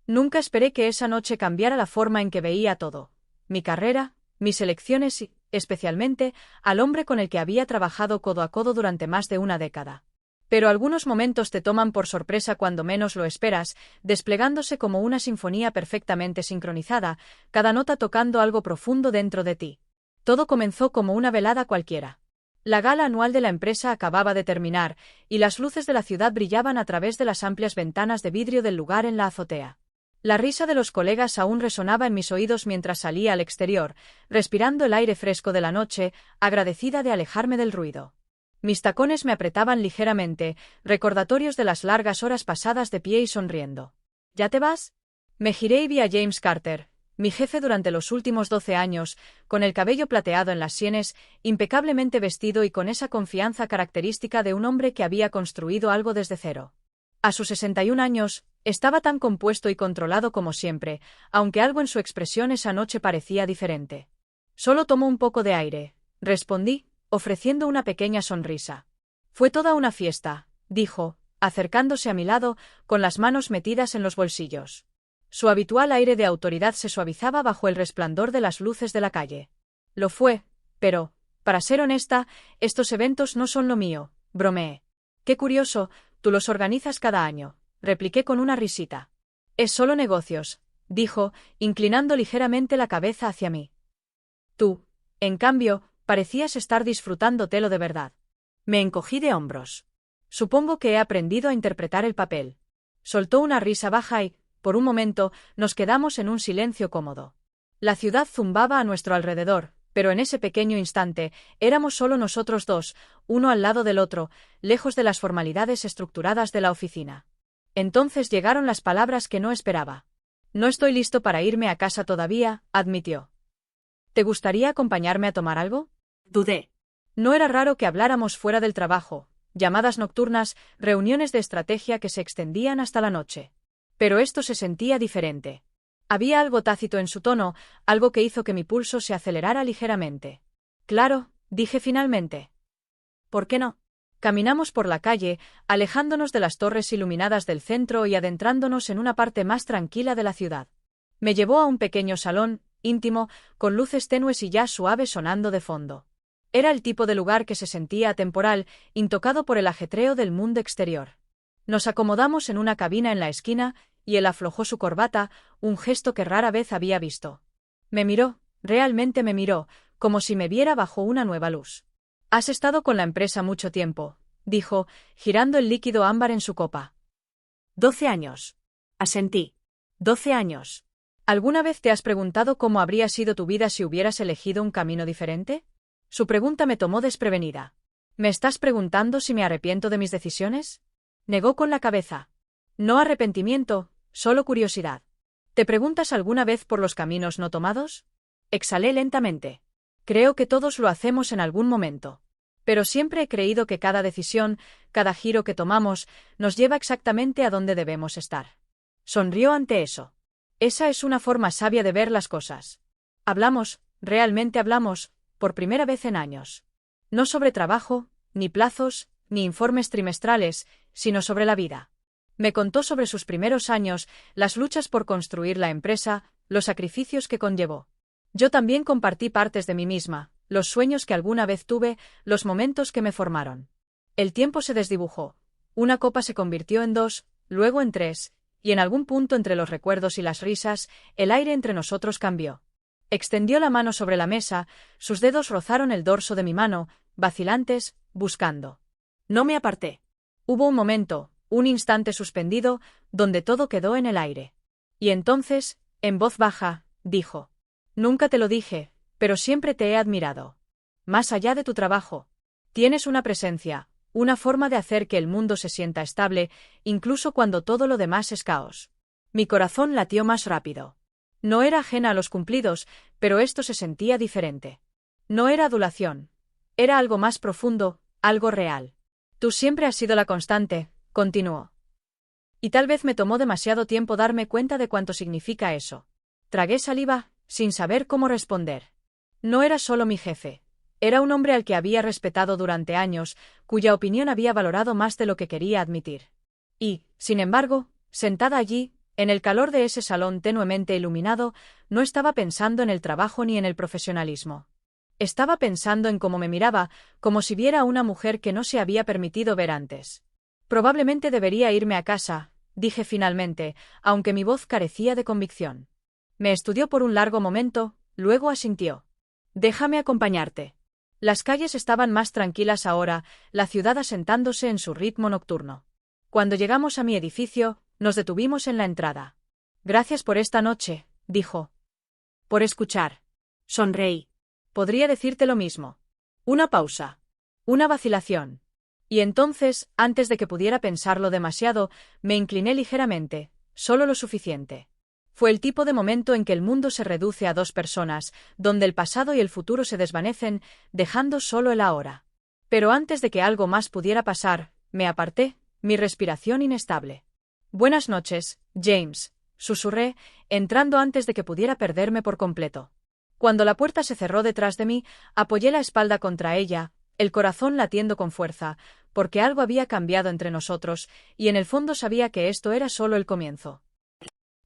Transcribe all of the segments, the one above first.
Nunca esperé que esa noche cambiara la forma en que veía todo. Mi carrera, mis elecciones y, especialmente, al hombre con el que había trabajado codo a codo durante más de una década. Pero algunos momentos te toman por sorpresa cuando menos lo esperas, desplegándose como una sinfonía perfectamente sincronizada, cada nota tocando algo profundo dentro de ti. Todo comenzó como una velada cualquiera. La gala anual de la empresa acababa de terminar, y las luces de la ciudad brillaban a través de las amplias ventanas de vidrio del lugar en la azotea. La risa de los colegas aún resonaba en mis oídos mientras salía al exterior, respirando el aire fresco de la noche, agradecida de alejarme del ruido. Mis tacones me apretaban ligeramente, recordatorios de las largas horas pasadas de pie y sonriendo. ¿Ya te vas? Me giré y vi a James Carter, mi jefe durante los últimos 12 años, con el cabello plateado en las sienes, impecablemente vestido y con esa confianza característica de un hombre que había construido algo desde cero. A sus 61 años, estaba tan compuesto y controlado como siempre, aunque algo en su expresión esa noche parecía diferente. Solo tomó un poco de aire, respondí, ofreciendo una pequeña sonrisa. Fue toda una fiesta, dijo, acercándose a mi lado, con las manos metidas en los bolsillos. Su habitual aire de autoridad se suavizaba bajo el resplandor de las luces de la calle. Lo fue, pero, para ser honesta, estos eventos no son lo mío, bromeé. Qué curioso, tú los organizas cada año, repliqué con una risita. Es solo negocios, dijo, inclinando ligeramente la cabeza hacia mí. Tú, en cambio, parecías estar disfrutándotelo de verdad. Me encogí de hombros. Supongo que he aprendido a interpretar el papel. Soltó una risa baja y, por un momento, nos quedamos en un silencio cómodo. La ciudad zumbaba a nuestro alrededor, pero en ese pequeño instante, éramos solo nosotros dos, uno al lado del otro, lejos de las formalidades estructuradas de la oficina. Entonces llegaron las palabras que no esperaba. No estoy listo para irme a casa todavía, admitió. ¿Te gustaría acompañarme a tomar algo? Dudé. No era raro que habláramos fuera del trabajo, llamadas nocturnas, reuniones de estrategia que se extendían hasta la noche. Pero esto se sentía diferente. Había algo tácito en su tono, algo que hizo que mi pulso se acelerara ligeramente. Claro, dije finalmente. ¿Por qué no? Caminamos por la calle, alejándonos de las torres iluminadas del centro y adentrándonos en una parte más tranquila de la ciudad. Me llevó a un pequeño salón, íntimo, con luces tenues y jazz suave sonando de fondo. Era el tipo de lugar que se sentía atemporal, intocado por el ajetreo del mundo exterior. Nos acomodamos en una cabina en la esquina, y él aflojó su corbata, un gesto que rara vez había visto. Me miró, realmente me miró, como si me viera bajo una nueva luz. Has estado con la empresa mucho tiempo, dijo, girando el líquido ámbar en su copa. 12 años. Asentí. 12 años. ¿Alguna vez te has preguntado cómo habría sido tu vida si hubieras elegido un camino diferente? Su pregunta me tomó desprevenida. ¿Me estás preguntando si me arrepiento de mis decisiones? Negó con la cabeza. No arrepentimiento, solo curiosidad. ¿Te preguntas alguna vez por los caminos no tomados? Exhalé lentamente. Creo que todos lo hacemos en algún momento. Pero siempre he creído que cada decisión, cada giro que tomamos, nos lleva exactamente a donde debemos estar. Sonrió ante eso. Esa es una forma sabia de ver las cosas. Hablamos, realmente hablamos, por primera vez en años. No sobre trabajo, ni plazos, ni informes trimestrales, sino sobre la vida. Me contó sobre sus primeros años, las luchas por construir la empresa, los sacrificios que conllevó. Yo también compartí partes de mí misma, los sueños que alguna vez tuve, los momentos que me formaron. El tiempo se desdibujó. Una copa se convirtió en 2, luego en 3, y en algún punto entre los recuerdos y las risas, el aire entre nosotros cambió. Extendió la mano sobre la mesa, sus dedos rozaron el dorso de mi mano, vacilantes, buscando. No me aparté. Hubo un momento, un instante suspendido, donde todo quedó en el aire. Y entonces, en voz baja, dijo: Nunca te lo dije, pero siempre te he admirado. Más allá de tu trabajo. Tienes una presencia, una forma de hacer que el mundo se sienta estable, incluso cuando todo lo demás es caos. Mi corazón latió más rápido. No era ajena a los cumplidos, pero esto se sentía diferente. No era adulación. Era algo más profundo, algo real. Tú siempre has sido la constante, continuó. Y tal vez me tomó demasiado tiempo darme cuenta de cuánto significa eso. Tragué saliva, sin saber cómo responder. No era solo mi jefe. Era un hombre al que había respetado durante años, cuya opinión había valorado más de lo que quería admitir. Y, sin embargo, sentada allí, En el calor de ese salón tenuemente iluminado, no estaba pensando en el trabajo ni en el profesionalismo. Estaba pensando en cómo me miraba, como si viera a una mujer que no se había permitido ver antes. Probablemente debería irme a casa, dije finalmente, aunque mi voz carecía de convicción. Me estudió por un largo momento, luego asintió. Déjame acompañarte. Las calles estaban más tranquilas ahora, la ciudad asentándose en su ritmo nocturno. Cuando llegamos a mi edificio, nos detuvimos en la entrada. Gracias por esta noche, dijo. Por escuchar. Sonreí. Podría decirte lo mismo. Una pausa. Una vacilación. Y entonces, antes de que pudiera pensarlo demasiado, me incliné ligeramente, solo lo suficiente. Fue el tipo de momento en que el mundo se reduce a dos personas, donde el pasado y el futuro se desvanecen, dejando solo el ahora. Pero antes de que algo más pudiera pasar, me aparté, mi respiración inestable. Buenas noches, James, susurré, entrando antes de que pudiera perderme por completo. Cuando la puerta se cerró detrás de mí, apoyé la espalda contra ella, el corazón latiendo con fuerza, porque algo había cambiado entre nosotros, y en el fondo sabía que esto era solo el comienzo.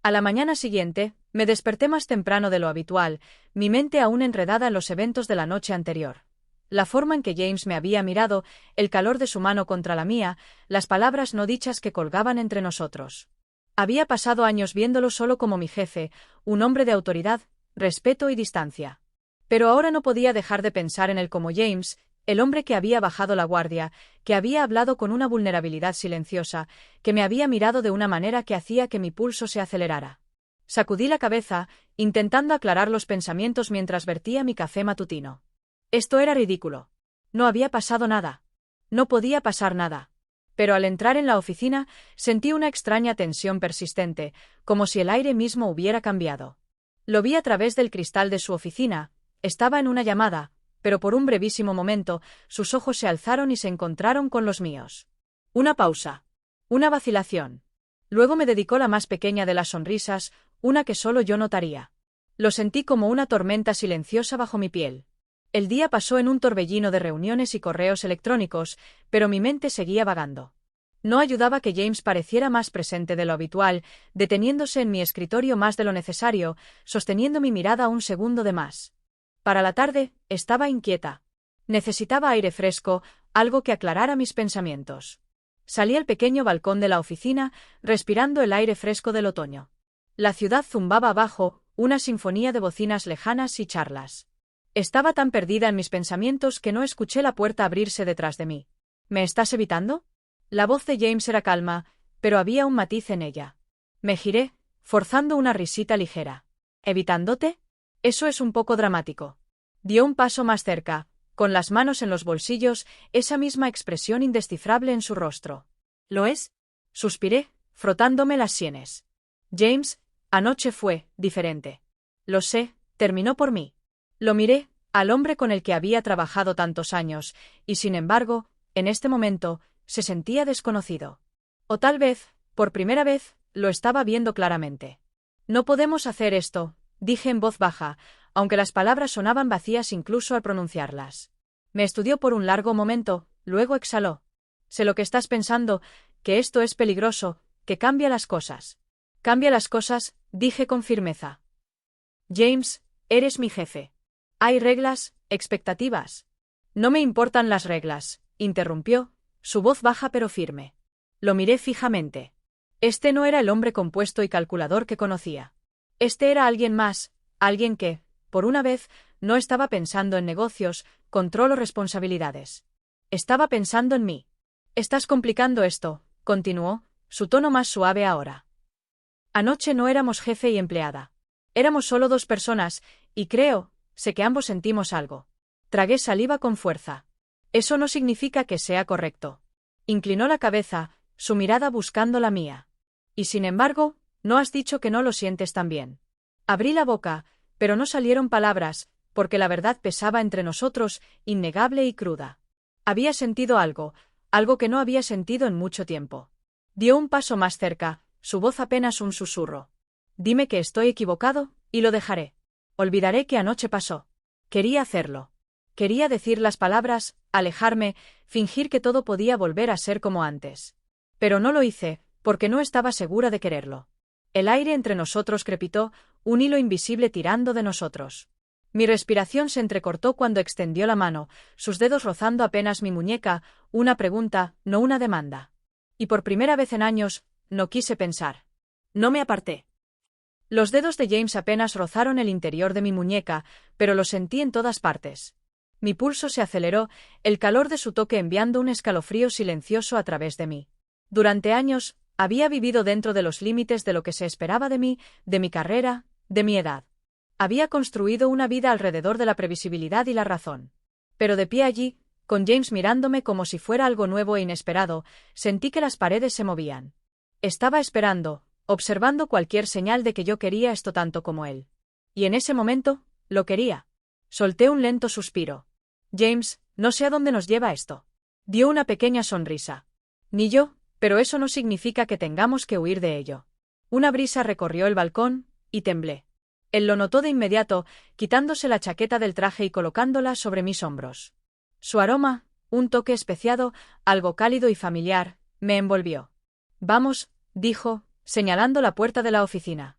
A la mañana siguiente, me desperté más temprano de lo habitual, mi mente aún enredada en los eventos de la noche anterior. La forma en que James me había mirado, el calor de su mano contra la mía, las palabras no dichas que colgaban entre nosotros. Había pasado años viéndolo solo como mi jefe, un hombre de autoridad, respeto y distancia. Pero ahora no podía dejar de pensar en él como James, el hombre que había bajado la guardia, que había hablado con una vulnerabilidad silenciosa, que me había mirado de una manera que hacía que mi pulso se acelerara. Sacudí la cabeza, intentando aclarar los pensamientos mientras vertía mi café matutino. Esto era ridículo. No había pasado nada. No podía pasar nada. Pero al entrar en la oficina, sentí una extraña tensión persistente, como si el aire mismo hubiera cambiado. Lo vi a través del cristal de su oficina, estaba en una llamada, pero por un brevísimo momento, sus ojos se alzaron y se encontraron con los míos. Una pausa. Una vacilación. Luego me dedicó la más pequeña de las sonrisas, una que solo yo notaría. Lo sentí como una tormenta silenciosa bajo mi piel. El día pasó en un torbellino de reuniones y correos electrónicos, pero mi mente seguía vagando. No ayudaba que James pareciera más presente de lo habitual, deteniéndose en mi escritorio más de lo necesario, sosteniendo mi mirada un segundo de más. Para la tarde, estaba inquieta. Necesitaba aire fresco, algo que aclarara mis pensamientos. Salí al pequeño balcón de la oficina, respirando el aire fresco del otoño. La ciudad zumbaba abajo, una sinfonía de bocinas lejanas y charlas. Estaba tan perdida en mis pensamientos que no escuché la puerta abrirse detrás de mí. ¿Me estás evitando? La voz de James era calma, pero había un matiz en ella. Me giré, forzando una risita ligera. ¿Evitándote? Eso es un poco dramático. Dio un paso más cerca, con las manos en los bolsillos, esa misma expresión indescifrable en su rostro. ¿Lo es? Suspiré, frotándome las sienes. James, anoche fue diferente. Lo sé, terminó por mí. Lo miré, al hombre con el que había trabajado tantos años, y sin embargo, en este momento, se sentía desconocido. O tal vez, por primera vez, lo estaba viendo claramente. No podemos hacer esto, dije en voz baja, aunque las palabras sonaban vacías incluso al pronunciarlas. Me estudió por un largo momento, luego exhaló. Sé lo que estás pensando, que esto es peligroso, que cambia las cosas. Cambia las cosas, dije con firmeza. James, eres mi jefe. Hay reglas, expectativas. No me importan las reglas, interrumpió, su voz baja pero firme. Lo miré fijamente. Este no era el hombre compuesto y calculador que conocía. Este era alguien más, alguien que, por una vez, no estaba pensando en negocios, control o responsabilidades. Estaba pensando en mí. Estás complicando esto, continuó, su tono más suave ahora. Anoche no éramos jefe y empleada. Éramos solo dos personas, y sé que ambos sentimos algo. Tragué saliva con fuerza. Eso no significa que sea correcto. Inclinó la cabeza, su mirada buscando la mía. Y sin embargo, no has dicho que no lo sientes también. Abrí la boca, pero no salieron palabras, porque la verdad pesaba entre nosotros, innegable y cruda. Había sentido algo, algo que no había sentido en mucho tiempo. Dio un paso más cerca, su voz apenas un susurro. Dime que estoy equivocado, y lo dejaré. Olvidaré que anoche pasó. Quería hacerlo. Quería decir las palabras, alejarme, fingir que todo podía volver a ser como antes. Pero no lo hice, porque no estaba segura de quererlo. El aire entre nosotros crepitó, un hilo invisible tirando de nosotros. Mi respiración se entrecortó cuando extendió la mano, sus dedos rozando apenas mi muñeca, una pregunta, no una demanda. Y por primera vez en años, no quise pensar. No me aparté. Los dedos de James apenas rozaron el interior de mi muñeca, pero lo sentí en todas partes. Mi pulso se aceleró, el calor de su toque enviando un escalofrío silencioso a través de mí. Durante años, había vivido dentro de los límites de lo que se esperaba de mí, de mi carrera, de mi edad. Había construido una vida alrededor de la previsibilidad y la razón. Pero de pie allí, con James mirándome como si fuera algo nuevo e inesperado, sentí que las paredes se movían. Estaba esperando, observando cualquier señal de que yo quería esto tanto como él. Y en ese momento, lo quería. Solté un lento suspiro. James, no sé a dónde nos lleva esto. Dio una pequeña sonrisa. Ni yo, pero eso no significa que tengamos que huir de ello. Una brisa recorrió el balcón, y temblé. Él lo notó de inmediato, quitándose la chaqueta del traje y colocándola sobre mis hombros. Su aroma, un toque especiado, algo cálido y familiar, me envolvió. Vamos, dijo, señalando la puerta de la oficina.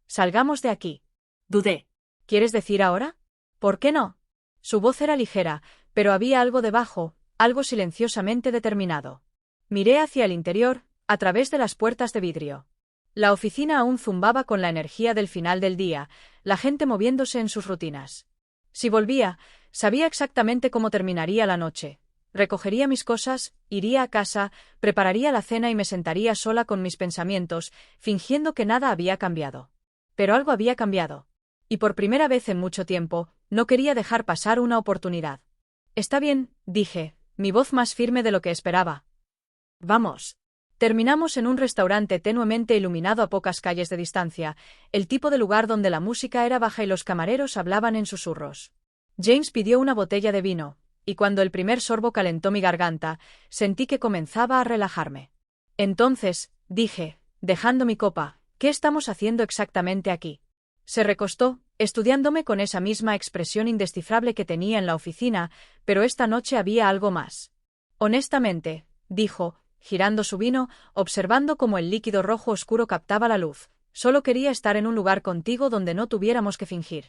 Salgamos de aquí. Dudé. ¿Quieres decir ahora? ¿Por qué no? Su voz era ligera, pero había algo debajo, algo silenciosamente determinado. Miré hacia el interior, a través de las puertas de vidrio. La oficina aún zumbaba con la energía del final del día, la gente moviéndose en sus rutinas. Si volvía, sabía exactamente cómo terminaría la noche. Recogería mis cosas, iría a casa, prepararía la cena y me sentaría sola con mis pensamientos, fingiendo que nada había cambiado. Pero algo había cambiado. Y por primera vez en mucho tiempo, no quería dejar pasar una oportunidad. Está bien, dije, mi voz más firme de lo que esperaba. Vamos. Terminamos en un restaurante tenuemente iluminado a pocas calles de distancia, el tipo de lugar donde la música era baja y los camareros hablaban en susurros. James pidió una botella de vino, y cuando el primer sorbo calentó mi garganta, sentí que comenzaba a relajarme. Entonces, dije, dejando mi copa, ¿qué estamos haciendo exactamente aquí? Se recostó, estudiándome con esa misma expresión indescifrable que tenía en la oficina, pero esta noche había algo más. Honestamente, dijo, girando su vino, observando cómo el líquido rojo oscuro captaba la luz. Solo quería estar en un lugar contigo donde no tuviéramos que fingir.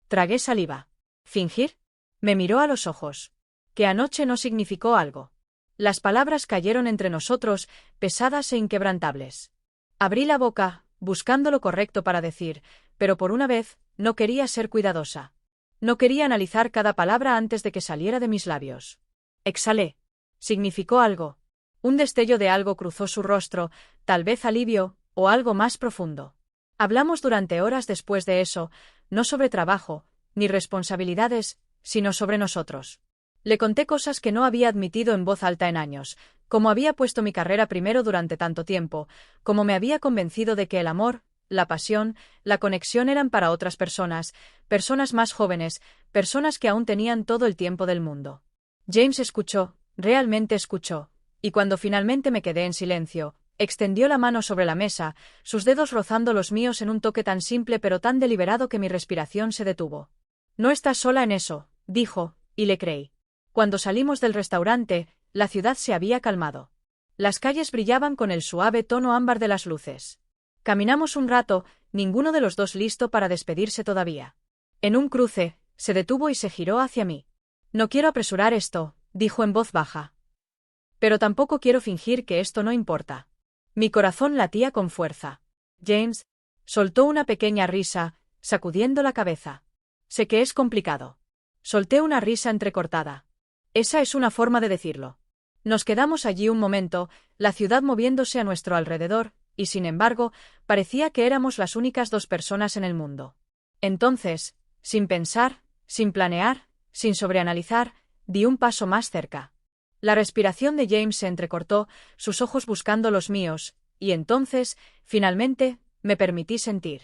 Tragué saliva. ¿Fingir? Me miró a los ojos. Que anoche no significó algo. Las palabras cayeron entre nosotros, pesadas e inquebrantables. Abrí la boca, buscando lo correcto para decir, pero por una vez, no quería ser cuidadosa. No quería analizar cada palabra antes de que saliera de mis labios. Exhalé. Significó algo. Un destello de algo cruzó su rostro, tal vez alivio, o algo más profundo. Hablamos durante horas después de eso, no sobre trabajo, ni responsabilidades, sino sobre nosotros. Le conté cosas que no había admitido en voz alta en años, cómo había puesto mi carrera primero durante tanto tiempo, cómo me había convencido de que el amor, la pasión, la conexión eran para otras personas, personas más jóvenes, personas que aún tenían todo el tiempo del mundo. James escuchó, realmente escuchó. Y cuando finalmente me quedé en silencio, extendió la mano sobre la mesa, sus dedos rozando los míos en un toque tan simple pero tan deliberado que mi respiración se detuvo. No estás sola en eso, dijo, y le creí. Cuando salimos del restaurante, la ciudad se había calmado. Las calles brillaban con el suave tono ámbar de las luces. Caminamos un rato, ninguno de los dos listo para despedirse todavía. En un cruce, se detuvo y se giró hacia mí. No quiero apresurar esto, dijo en voz baja. Pero tampoco quiero fingir que esto no importa. Mi corazón latía con fuerza. James soltó una pequeña risa, sacudiendo la cabeza. Sé que es complicado. Solté una risa entrecortada. Esa es una forma de decirlo. Nos quedamos allí un momento, la ciudad moviéndose a nuestro alrededor, y sin embargo, parecía que éramos las únicas dos personas en el mundo. Entonces, sin pensar, sin planear, sin sobreanalizar, di un paso más cerca. La respiración de James se entrecortó, sus ojos buscando los míos, y entonces, finalmente, me permití sentir.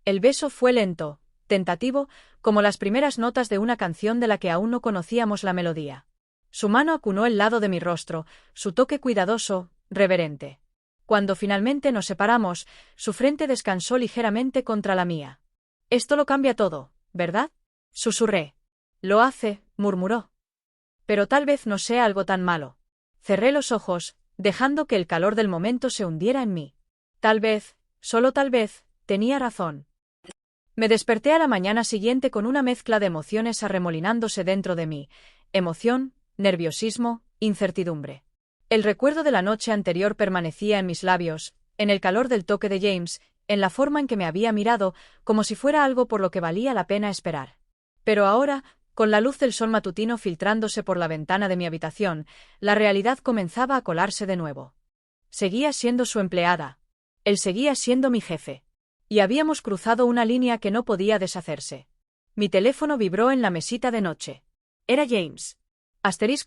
El beso fue lento, tentativo, como las primeras notas de una canción de la que aún no conocíamos la melodía. Su mano acunó el lado de mi rostro, su toque cuidadoso, reverente. Cuando finalmente nos separamos, su frente descansó ligeramente contra la mía. Esto lo cambia todo, ¿verdad? Susurré. Lo hace, murmuró. Pero tal vez no sea algo tan malo. Cerré los ojos, dejando que el calor del momento se hundiera en mí. Tal vez, Solo tal vez, tenía razón. Me desperté a la mañana siguiente con una mezcla de emociones arremolinándose dentro de mí: emoción, nerviosismo, incertidumbre. El recuerdo de la noche anterior permanecía en mis labios, en el calor del toque de James, en la forma en que me había mirado, como si fuera algo por lo que valía la pena esperar. Pero ahora, con la luz del sol matutino filtrándose por la ventana de mi habitación, la realidad comenzaba a colarse de nuevo. Seguía siendo su empleada. Él seguía siendo mi jefe. Y habíamos cruzado una línea que no podía deshacerse. Mi teléfono vibró en la mesita de noche. Era James. **James***,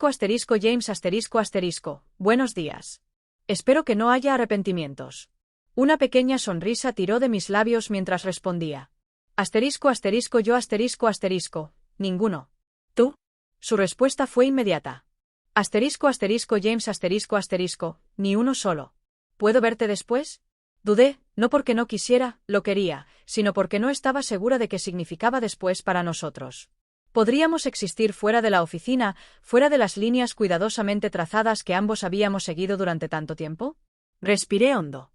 buenos días. Espero que no haya arrepentimientos. Una pequeña sonrisa tiró de mis labios mientras respondía. **yo***, ninguno. ¿Tú? Su respuesta fue inmediata. **James***, ni uno solo. ¿Puedo verte después? Dudé, no porque no quisiera, lo quería, sino porque no estaba segura de qué significaba después para nosotros. ¿Podríamos existir fuera de la oficina, fuera de las líneas cuidadosamente trazadas que ambos habíamos seguido durante tanto tiempo? Respiré hondo.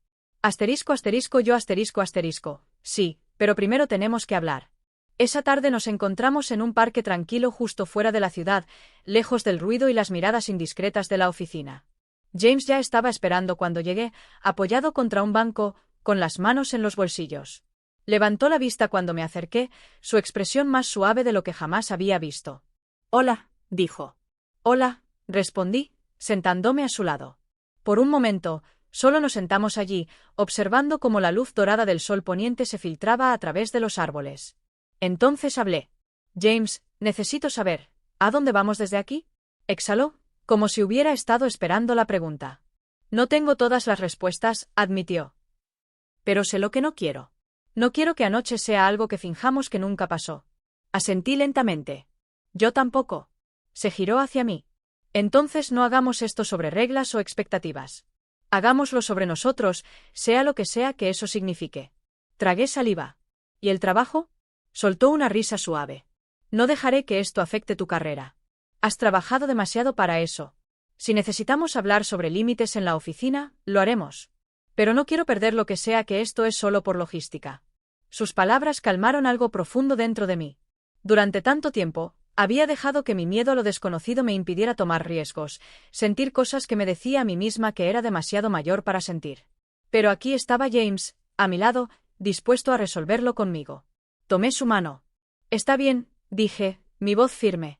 Sí, pero primero tenemos que hablar. Esa tarde nos encontramos en un parque tranquilo justo fuera de la ciudad, lejos del ruido y las miradas indiscretas de la oficina. James ya estaba esperando cuando llegué, apoyado contra un banco, con las manos en los bolsillos. Levantó la vista cuando me acerqué, su expresión más suave de lo que jamás había visto. «Hola», dijo. «Hola», respondí, sentándome a su lado. Por un momento, solo nos sentamos allí, observando cómo la luz dorada del sol poniente se filtraba a través de los árboles. Entonces hablé. «James, necesito saber, ¿a dónde vamos desde aquí?», exhaló, como si hubiera estado esperando la pregunta. «No tengo todas las respuestas», admitió. «Pero sé lo que no quiero. No quiero que anoche sea algo que finjamos que nunca pasó». Asentí lentamente. «Yo tampoco». Se giró hacia mí. «Entonces no hagamos esto sobre reglas o expectativas. Hagámoslo sobre nosotros, sea lo que sea que eso signifique». Tragué saliva. «¿Y el trabajo?». Soltó una risa suave. «No dejaré que esto afecte tu carrera. Has trabajado demasiado para eso. Si necesitamos hablar sobre límites en la oficina, lo haremos. Pero no quiero perder lo que sea que esto es solo por logística». Sus palabras calmaron algo profundo dentro de mí. Durante tanto tiempo, había dejado que mi miedo a lo desconocido me impidiera tomar riesgos, sentir cosas que me decía a mí misma que era demasiado mayor para sentir. Pero aquí estaba James, a mi lado, dispuesto a resolverlo conmigo. Tomé su mano. «Está bien», dije, mi voz firme.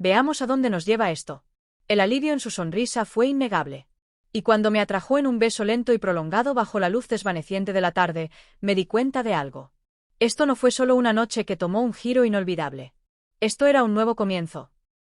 «Veamos a dónde nos lleva esto». El alivio en su sonrisa fue innegable. Y cuando me atrajo en un beso lento y prolongado bajo la luz desvaneciente de la tarde, me di cuenta de algo. Esto no fue solo una noche que tomó un giro inolvidable. Esto era un nuevo comienzo.